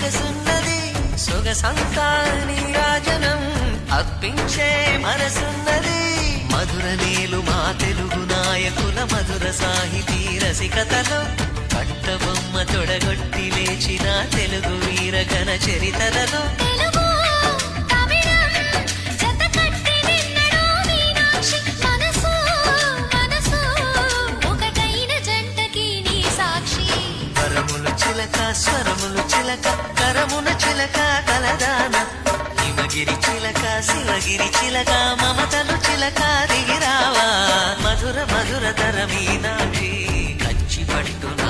సొగసున్నది సొగసంతా నీరాజనం అప్పించే మనసున్నది మధుర నేలు మా తెలుగు నాయకుల మధుర సాహితీ రసికతలో కట్టబొమ్మ తొడగొట్టి లేచిన తెలుగు వీర ఘన చరితలలో చిలక స్వరములు చిలక కరమున చిలక కలదాన హిమగిరి చిలక శివగిరి చిలక మమతలు చిలక దిగిరావా మధుర మధుర తర మీనాక్షి కంచి పట్టున